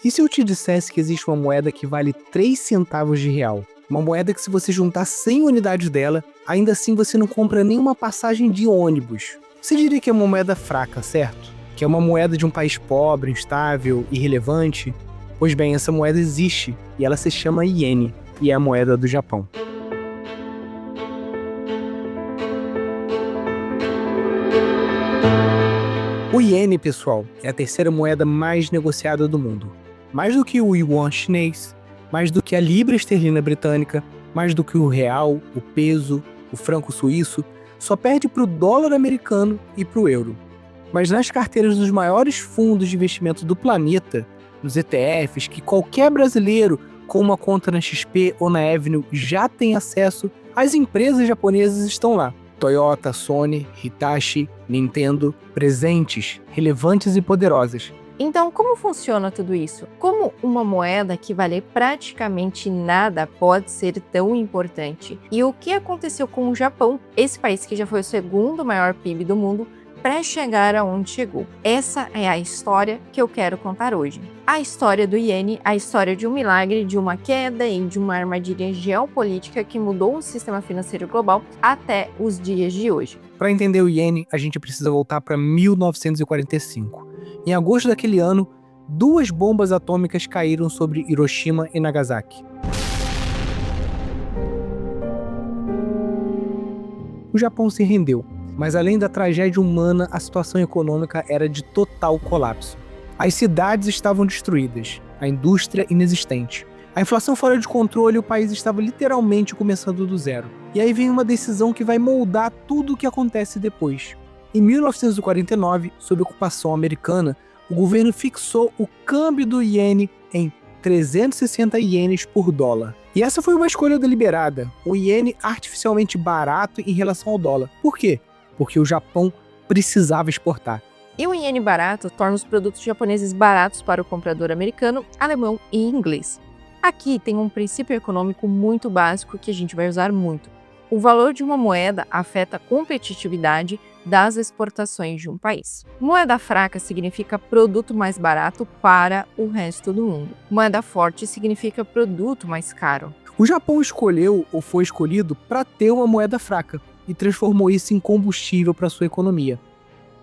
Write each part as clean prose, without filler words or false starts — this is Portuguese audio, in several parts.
E se eu te dissesse que existe uma moeda que vale 3 centavos de real? Uma moeda que, se você juntar 100 unidades dela, ainda assim você não compra nenhuma passagem de ônibus. Você diria que é uma moeda fraca, certo? Que é uma moeda de um país pobre, instável, irrelevante? Pois bem, essa moeda existe e ela se chama iene, e é a moeda do Japão. O iene, pessoal, é a terceira moeda mais negociada do mundo. Mais do que o yuan chinês, mais do que a libra esterlina britânica, mais do que o real, o peso, o franco suíço, só perde para o dólar americano e para o euro. Mas nas carteiras dos maiores fundos de investimento do planeta, nos ETFs, que qualquer brasileiro com uma conta na XP ou na Avenue já tem acesso, as empresas japonesas estão lá. Toyota, Sony, Hitachi, Nintendo, presentes, relevantes e poderosas. Então, como funciona tudo isso? Como uma moeda que vale praticamente nada pode ser tão importante? E o que aconteceu com o Japão, esse país que já foi o segundo maior PIB do mundo, para chegar aonde chegou? Essa é a história que eu quero contar hoje. A história do iene, a história de um milagre, de uma queda e de uma armadilha geopolítica que mudou o sistema financeiro global até os dias de hoje. Para entender o iene, a gente precisa voltar para 1945. Em agosto daquele ano, 2 bombas atômicas caíram sobre Hiroshima e Nagasaki. O Japão se rendeu, mas além da tragédia humana, a situação econômica era de total colapso. As cidades estavam destruídas, a indústria inexistente. A inflação fora de controle e o país estava literalmente começando do zero. E aí vem uma decisão que vai moldar tudo o que acontece depois. Em 1949, sob ocupação americana, o governo fixou o câmbio do iene em 360 ienes por dólar. E essa foi uma escolha deliberada, o iene artificialmente barato em relação ao dólar. Por quê? Porque o Japão precisava exportar. E o iene barato torna os produtos japoneses baratos para o comprador americano, alemão e inglês. Aqui tem um princípio econômico muito básico que a gente vai usar muito. O valor de uma moeda afeta a competitividade das exportações de um país. Moeda fraca significa produto mais barato para o resto do mundo. Moeda forte significa produto mais caro. O Japão escolheu ou foi escolhido para ter uma moeda fraca e transformou isso em combustível para sua economia.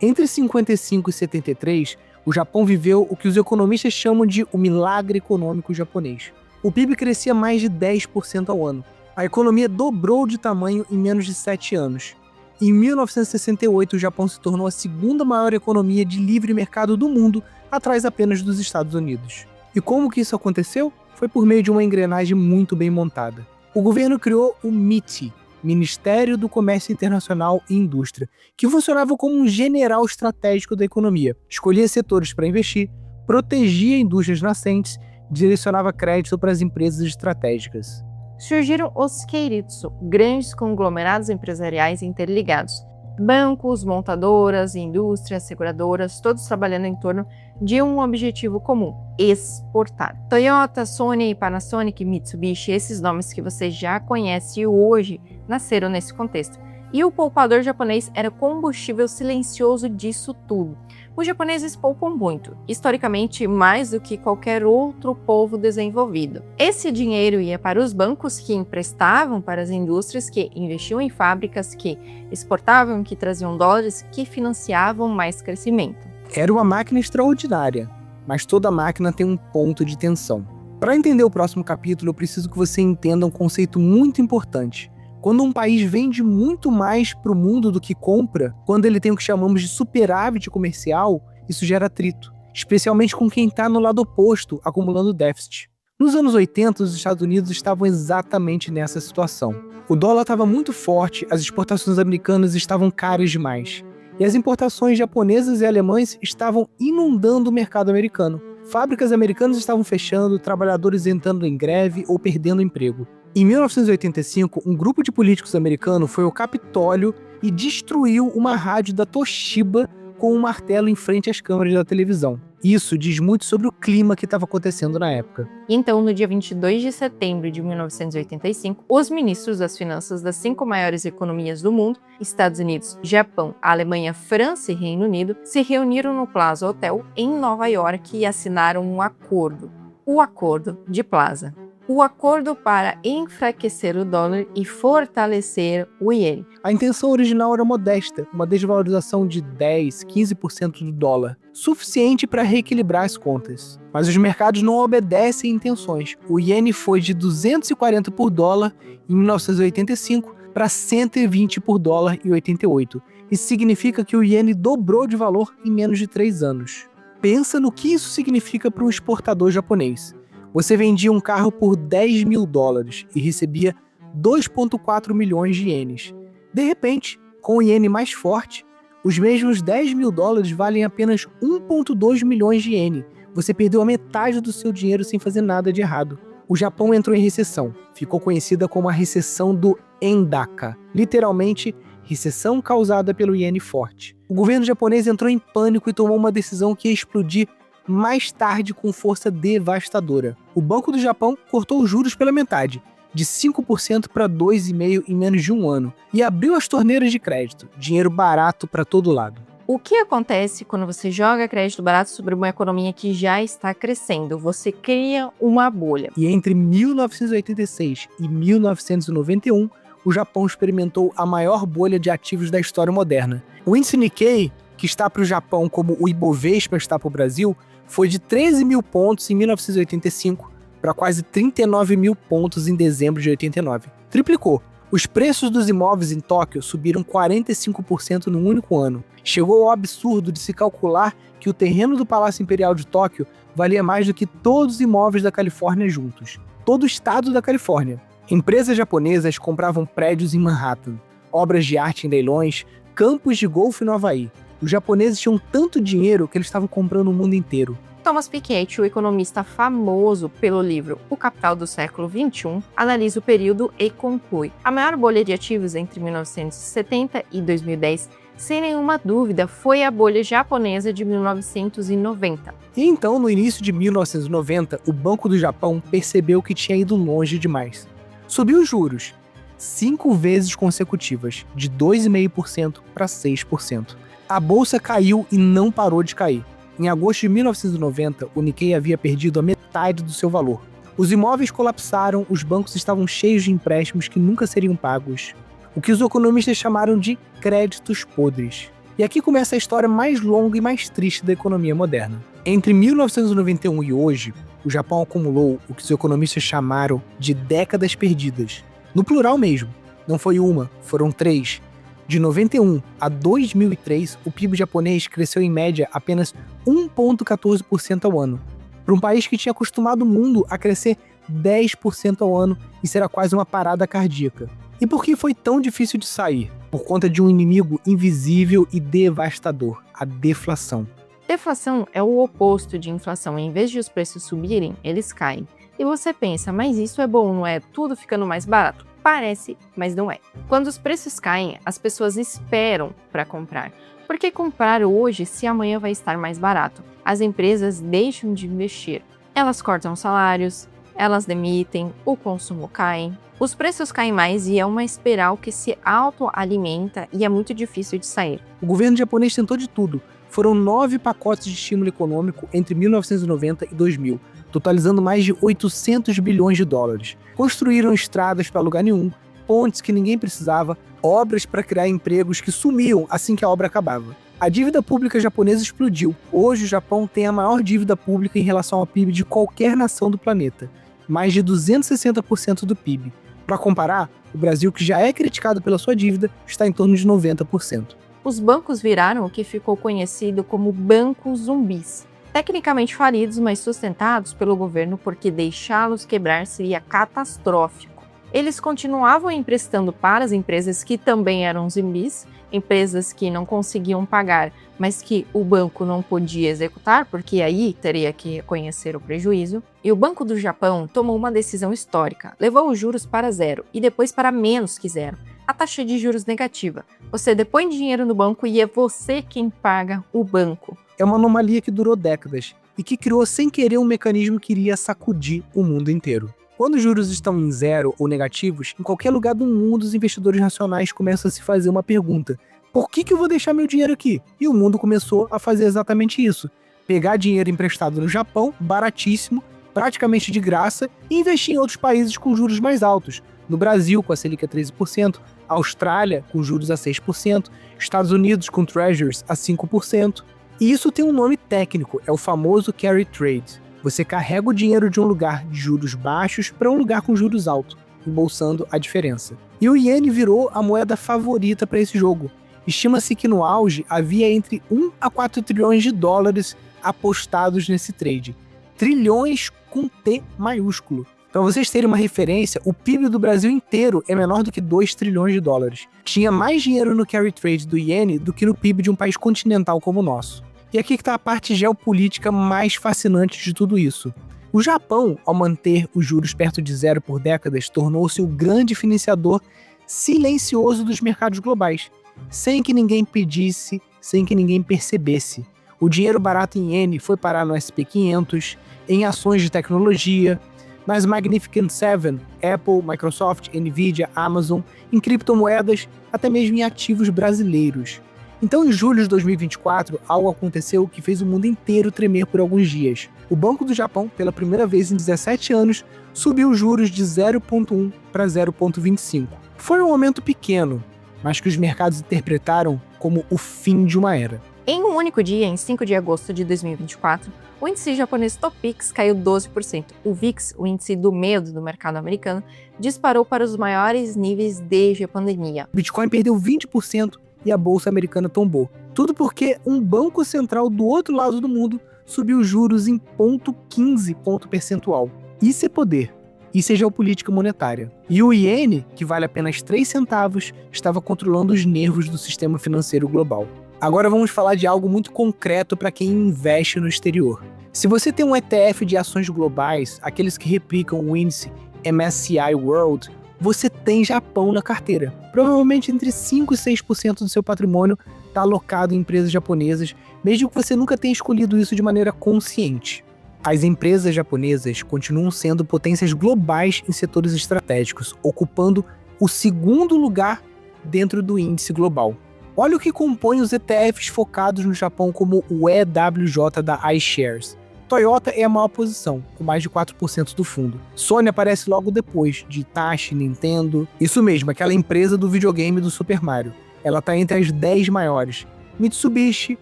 Entre 55 e 73, o Japão viveu o que os economistas chamam de o milagre econômico japonês. O PIB crescia mais de 10% ao ano. A economia dobrou de tamanho em menos de 7 anos. Em 1968, o Japão se tornou a segunda maior economia de livre mercado do mundo, atrás apenas dos Estados Unidos. E como que isso aconteceu? Foi por meio de uma engrenagem muito bem montada. O governo criou o MITI, Ministério do Comércio Internacional e Indústria, que funcionava como um general estratégico da economia. Escolhia setores para investir, protegia indústrias nascentes, direcionava crédito para as empresas estratégicas. Surgiram os keiritsu, grandes conglomerados empresariais interligados. Bancos, montadoras, indústrias, seguradoras, todos trabalhando em torno de um objetivo comum: exportar. Toyota, Sony, Panasonic, Mitsubishi, esses nomes que você já conhece hoje, nasceram nesse contexto. E o poupador japonês era combustível silencioso disso tudo. Os japoneses poupam muito, historicamente mais do que qualquer outro povo desenvolvido. Esse dinheiro ia para os bancos, que emprestavam para as indústrias, que investiam em fábricas, que exportavam, que traziam dólares, que financiavam mais crescimento. Era uma máquina extraordinária, mas toda máquina tem um ponto de tensão. Para entender o próximo capítulo, eu preciso que você entenda um conceito muito importante. Quando um país vende muito mais para o mundo do que compra, quando ele tem o que chamamos de superávit comercial, isso gera atrito, especialmente com quem está no lado oposto, acumulando déficit. Nos anos 80, os Estados Unidos estavam exatamente nessa situação. O dólar estava muito forte, as exportações americanas estavam caras demais, e as importações japonesas e alemãs estavam inundando o mercado americano. Fábricas americanas estavam fechando, trabalhadores entrando em greve ou perdendo emprego. Em 1985, um grupo de políticos americanos foi ao Capitólio e destruiu uma rádio da Toshiba com um martelo em frente às câmeras da televisão. Isso diz muito sobre o clima que estava acontecendo na época. Então, no dia 22 de setembro de 1985, os ministros das finanças das 5 maiores economias do mundo, Estados Unidos, Japão, Alemanha, França e Reino Unido, se reuniram no Plaza Hotel em Nova York e assinaram um acordo, o Acordo de Plaza. O acordo para enfraquecer o dólar e fortalecer o iene. A intenção original era modesta, uma desvalorização de 10, 15% do dólar, suficiente para reequilibrar as contas. Mas os mercados não obedecem intenções. O iene foi de 240 por dólar em 1985 para 120 por dólar em 88. Isso significa que o iene dobrou de valor em menos de 3 anos. Pensa no que isso significa para um exportador japonês. Você vendia um carro por 10 mil dólares e recebia 2,4 milhões de ienes. De repente, com o iene mais forte, os mesmos 10 mil dólares valem apenas 1,2 milhões de iene. Você perdeu a metade do seu dinheiro sem fazer nada de errado. O Japão entrou em recessão. Ficou conhecida como a recessão do Endaka, literalmente, recessão causada pelo iene forte. O governo japonês entrou em pânico e tomou uma decisão que ia explodir mais tarde com força devastadora. O Banco do Japão cortou os juros pela metade, de 5% para 2,5% em menos de um ano, e abriu as torneiras de crédito, dinheiro barato para todo lado. O que acontece quando você joga crédito barato sobre uma economia que já está crescendo? Você cria uma bolha. E entre 1986 e 1991, o Japão experimentou a maior bolha de ativos da história moderna. O índice Nikkei, que está para o Japão como o Ibovespa está para o Brasil, foi de 13 mil pontos em 1985 para quase 39 mil pontos em dezembro de 89. Triplicou. Os preços dos imóveis em Tóquio subiram 45% num único ano. Chegou ao absurdo de se calcular que o terreno do Palácio Imperial de Tóquio valia mais do que todos os imóveis da Califórnia juntos. Todo o estado da Califórnia. Empresas japonesas compravam prédios em Manhattan, obras de arte em leilões, campos de golfe no Havaí. Os japoneses tinham tanto dinheiro que eles estavam comprando o mundo inteiro. Thomas Piketty, o economista famoso pelo livro O Capital do Século XXI, analisa o período e conclui: a maior bolha de ativos entre 1970 e 2010, sem nenhuma dúvida, foi a bolha japonesa de 1990. E então, no início de 1990, o Banco do Japão percebeu que tinha ido longe demais. Subiu os juros 5 vezes consecutivas, de 2,5% para 6%. A bolsa caiu e não parou de cair. Em agosto de 1990, o Nikkei havia perdido a metade do seu valor. Os imóveis colapsaram, os bancos estavam cheios de empréstimos que nunca seriam pagos, o que os economistas chamaram de créditos podres. E aqui começa a história mais longa e mais triste da economia moderna. Entre 1991 e hoje, o Japão acumulou o que os economistas chamaram de décadas perdidas. No plural mesmo. Não foi uma, foram 3. De 91 a 2003, o PIB japonês cresceu em média apenas 1,14% ao ano. Para um país que tinha acostumado o mundo a crescer 10% ao ano, isso era quase uma parada cardíaca. E por que foi tão difícil de sair? Por conta de um inimigo invisível e devastador, a deflação. Deflação é o oposto de inflação. Em vez de os preços subirem, eles caem. E você pensa, mas isso é bom, não é? Tudo ficando mais barato? Parece, mas não é. Quando os preços caem, as pessoas esperam para comprar. Por que comprar hoje se amanhã vai estar mais barato? As empresas deixam de investir. Elas cortam salários, elas demitem, o consumo cai. Os preços caem mais e é uma espiral que se autoalimenta e é muito difícil de sair. O governo japonês tentou de tudo. Foram 9 pacotes de estímulo econômico entre 1990 e 2000, totalizando mais de 800 bilhões de dólares. Construíram estradas para lugar nenhum, pontes que ninguém precisava, obras para criar empregos que sumiam assim que a obra acabava. A dívida pública japonesa explodiu. Hoje o Japão tem a maior dívida pública em relação ao PIB de qualquer nação do planeta, mais de 260% do PIB. Para comparar, o Brasil, que já é criticado pela sua dívida, está em torno de 90%. Os bancos viraram o que ficou conhecido como bancos zumbis. Tecnicamente falidos, mas sustentados pelo governo porque deixá-los quebrar seria catastrófico. Eles continuavam emprestando para as empresas que também eram zumbis empresas que não conseguiam pagar, mas que o banco não podia executar, porque aí teria que reconhecer o prejuízo. E o Banco do Japão tomou uma decisão histórica, levou os juros para zero e depois para menos que zero, a taxa de juros negativa. Você depõe dinheiro no banco e é você quem paga o banco. É uma anomalia que durou décadas e que criou sem querer um mecanismo que iria sacudir o mundo inteiro. Quando os juros estão em zero ou negativos, em qualquer lugar do mundo os investidores nacionais começam a se fazer uma pergunta: por que eu vou deixar meu dinheiro aqui? E o mundo começou a fazer exatamente isso. Pegar dinheiro emprestado no Japão, baratíssimo, praticamente de graça, e investir em outros países com juros mais altos. No Brasil, com a Selic a 13%, Austrália, com juros a 6%, Estados Unidos, com Treasuries a 5%. E isso tem um nome técnico, é o famoso carry trade. Você carrega o dinheiro de um lugar de juros baixos para um lugar com juros altos, embolsando a diferença. E o iene virou a moeda favorita para esse jogo. Estima-se que no auge havia entre 1 a 4 trilhões de dólares apostados nesse trade. Trilhões com T maiúsculo. Para vocês terem uma referência, o PIB do Brasil inteiro é menor do que 2 trilhões de dólares. Tinha mais dinheiro no carry trade do iene do que no PIB de um país continental como o nosso. E aqui que está a parte geopolítica mais fascinante de tudo isso. O Japão, ao manter os juros perto de zero por décadas, tornou-se o grande financiador silencioso dos mercados globais, sem que ninguém pedisse, sem que ninguém percebesse. O dinheiro barato em iene foi parar no SP500, em ações de tecnologia, nas Magnificent Seven, Apple, Microsoft, Nvidia, Amazon, em criptomoedas, até mesmo em ativos brasileiros. Então, em julho de 2024, algo aconteceu que fez o mundo inteiro tremer por alguns dias. O Banco do Japão, pela primeira vez em 17 anos, subiu os juros de 0,1 para 0,25. Foi um aumento pequeno, mas que os mercados interpretaram como o fim de uma era. Em um único dia, em 5 de agosto de 2024, o índice japonês Topix caiu 12%. O VIX, o índice do medo do mercado americano, disparou para os maiores níveis desde a pandemia. O Bitcoin perdeu 20% e a bolsa americana tombou. Tudo porque um banco central do outro lado do mundo subiu os juros em 0,15 ponto percentual. Isso é poder. Isso é geopolítica monetária. E o iene, que vale apenas 3 centavos, estava controlando os nervos do sistema financeiro global. Agora vamos falar de algo muito concreto para quem investe no exterior. Se você tem um ETF de ações globais, aqueles que replicam o índice MSCI World, você tem Japão na carteira. Provavelmente entre 5% e 6% do seu patrimônio está alocado em empresas japonesas, mesmo que você nunca tenha escolhido isso de maneira consciente. As empresas japonesas continuam sendo potências globais em setores estratégicos, ocupando o segundo lugar dentro do índice global. Olha o que compõe os ETFs focados no Japão, como o EWJ da iShares. Toyota é a maior posição, com mais de 4% do fundo. Sony aparece logo depois, de Hitachi, Nintendo. Isso mesmo, aquela empresa do videogame do Super Mario. Ela está entre as 10 maiores. Mitsubishi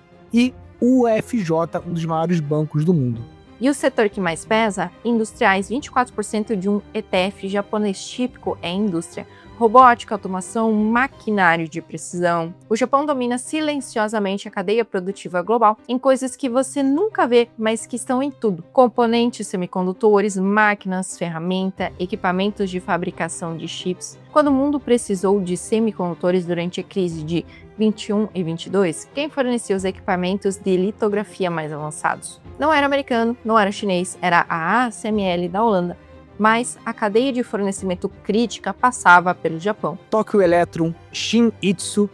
e UFJ, um dos maiores bancos do mundo. E o setor que mais pesa? Industriais. 24% de um ETF japonês típico é indústria. Robótica, automação, maquinário de precisão. O Japão domina silenciosamente a cadeia produtiva global em coisas que você nunca vê, mas que estão em tudo. Componentes, semicondutores, máquinas, ferramenta, equipamentos de fabricação de chips. Quando o mundo precisou de semicondutores durante a crise de 21 e 22, quem fornecia os equipamentos de litografia mais avançados? Não era americano, não era chinês, era a ASML da Holanda. Mas a cadeia de fornecimento crítica passava pelo Japão. Tokyo Electron, Shin-Itsu,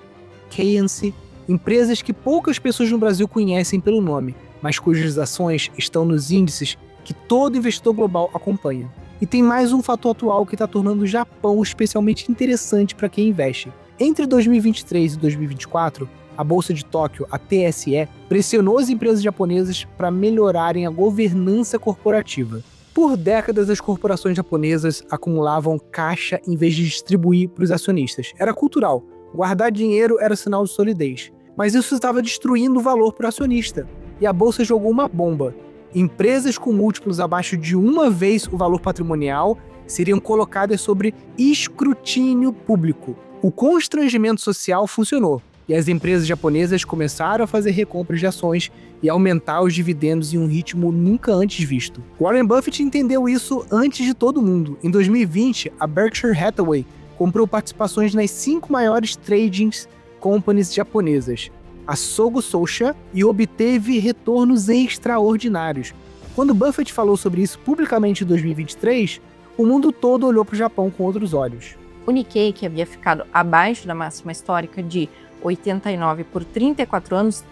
Keiensei, empresas que poucas pessoas no Brasil conhecem pelo nome, mas cujas ações estão nos índices que todo investidor global acompanha. E tem mais um fator atual que está tornando o Japão especialmente interessante para quem investe. Entre 2023 e 2024, a Bolsa de Tóquio, a TSE, pressionou as empresas japonesas para melhorarem a governança corporativa. Por décadas, as corporações japonesas acumulavam caixa em vez de distribuir para os acionistas. Era cultural. Guardar dinheiro era sinal de solidez. Mas isso estava destruindo o valor para o acionista. E a bolsa jogou uma bomba. Empresas com múltiplos abaixo de uma vez o valor patrimonial seriam colocadas sobre escrutínio público. O constrangimento social funcionou. E as empresas japonesas começaram a fazer recompras de ações e aumentar os dividendos em um ritmo nunca antes visto. Warren Buffett entendeu isso antes de todo mundo. Em 2020, a Berkshire Hathaway comprou participações nas 5 maiores tradings companies japonesas, a Sogo Sosha, e obteve retornos extraordinários. Quando Buffett falou sobre isso publicamente em 2023, o mundo todo olhou para o Japão com outros olhos. O Nikkei, que havia ficado abaixo da máxima histórica de 89 por 34 anos,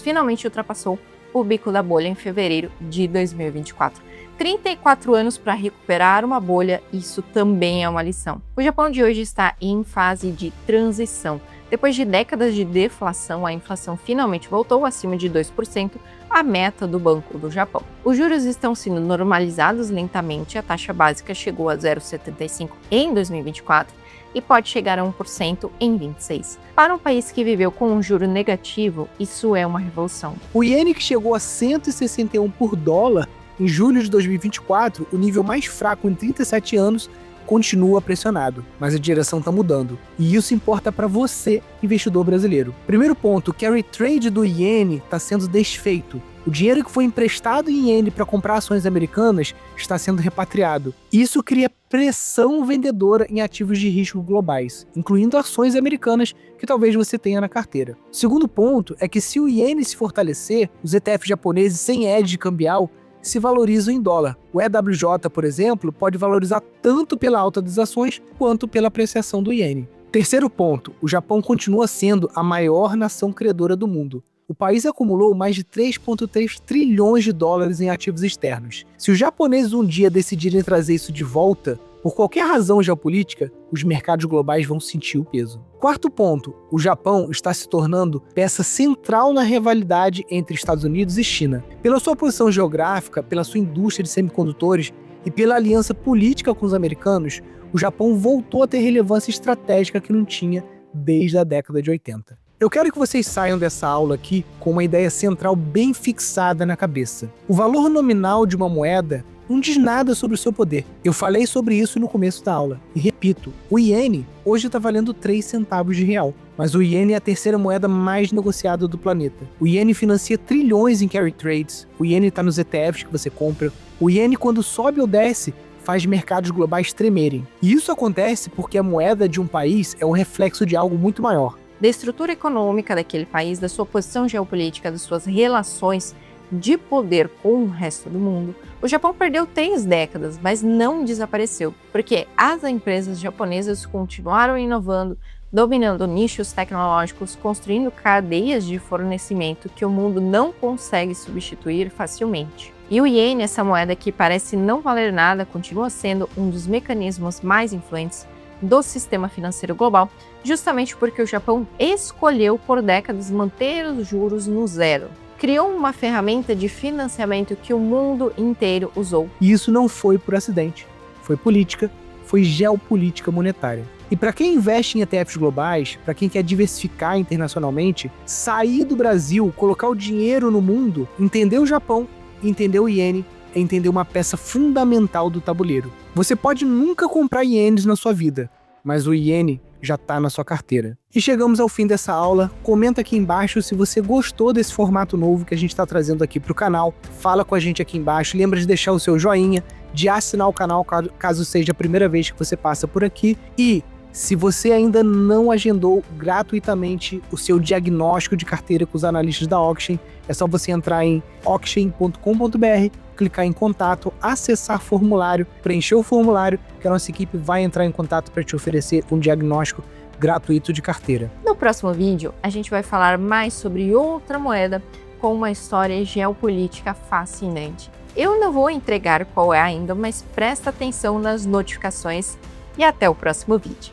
finalmente ultrapassou o bico da bolha em fevereiro de 2024. 34 anos para recuperar uma bolha, isso também é uma lição. O Japão de hoje está em fase de transição. Depois de décadas de deflação, a inflação finalmente voltou acima de 2%, a meta do Banco do Japão. Os juros estão sendo normalizados lentamente, a taxa básica chegou a 0,75 em 2024 e pode chegar a 1% em 26. Para um país que viveu com um juro negativo, isso é uma revolução. O iene, que chegou a 161 por dólar em julho de 2024, o nível mais fraco em 37 anos, continua pressionado, mas a direção está mudando. E isso importa para você, investidor brasileiro. Primeiro ponto, o carry trade do iene está sendo desfeito. O dinheiro que foi emprestado em iene para comprar ações americanas está sendo repatriado. Isso cria pressão vendedora em ativos de risco globais, incluindo ações americanas que talvez você tenha na carteira. O segundo ponto é que se o iene se fortalecer, os ETFs japoneses sem hedge cambial se valorizam em dólar. O EWJ, por exemplo, pode valorizar tanto pela alta das ações quanto pela apreciação do iene. Terceiro ponto, o Japão continua sendo a maior nação credora do mundo. O país acumulou mais de 3,3 trilhões de dólares em ativos externos. Se os japoneses um dia decidirem trazer isso de volta, por qualquer razão geopolítica, os mercados globais vão sentir o peso. Quarto ponto, o Japão está se tornando peça central na rivalidade entre Estados Unidos e China. Pela sua posição geográfica, pela sua indústria de semicondutores e pela aliança política com os americanos, o Japão voltou a ter relevância estratégica que não tinha desde a década de 80. Eu quero que vocês saiam dessa aula aqui com uma ideia central bem fixada na cabeça. O valor nominal de uma moeda não diz nada sobre o seu poder. Eu falei sobre isso no começo da aula. E repito, o iene hoje está valendo 3 centavos de real. Mas o iene é a terceira moeda mais negociada do planeta. O iene financia trilhões em carry trades. O iene está nos ETFs que você compra. O iene, quando sobe ou desce, faz mercados globais tremerem. E isso acontece porque a moeda de um país é um reflexo de algo muito maior. Da estrutura econômica daquele país, da sua posição geopolítica, das suas relações de poder com o resto do mundo. O Japão perdeu 3 décadas, mas não desapareceu, porque as empresas japonesas continuaram inovando, dominando nichos tecnológicos, construindo cadeias de fornecimento que o mundo não consegue substituir facilmente. E o iene, essa moeda que parece não valer nada, continua sendo um dos mecanismos mais influentes do sistema financeiro global, justamente porque o Japão escolheu por décadas manter os juros no zero. Criou uma ferramenta de financiamento que o mundo inteiro usou. E isso não foi por acidente. Foi política, foi geopolítica monetária. E para quem investe em ETFs globais, para quem quer diversificar internacionalmente, sair do Brasil, colocar o dinheiro no mundo, entender o Japão, entender o iene, é entender uma peça fundamental do tabuleiro. Você pode nunca comprar ienes na sua vida, mas o iene já está na sua carteira. E chegamos ao fim dessa aula. Comenta aqui embaixo se você gostou desse formato novo que a gente está trazendo aqui para o canal. Fala com a gente aqui embaixo. Lembra de deixar o seu joinha, de assinar o canal caso seja a primeira vez que você passa por aqui. E se você ainda não agendou gratuitamente o seu diagnóstico de carteira com os analistas da Auction, é só você entrar em auction.com.br, clicar em contato, acessar formulário, preencher o formulário, que a nossa equipe vai entrar em contato para te oferecer um diagnóstico gratuito de carteira. No próximo vídeo, a gente vai falar mais sobre outra moeda com uma história geopolítica fascinante. Eu não vou entregar qual é ainda, mas presta atenção nas notificações e até o próximo vídeo.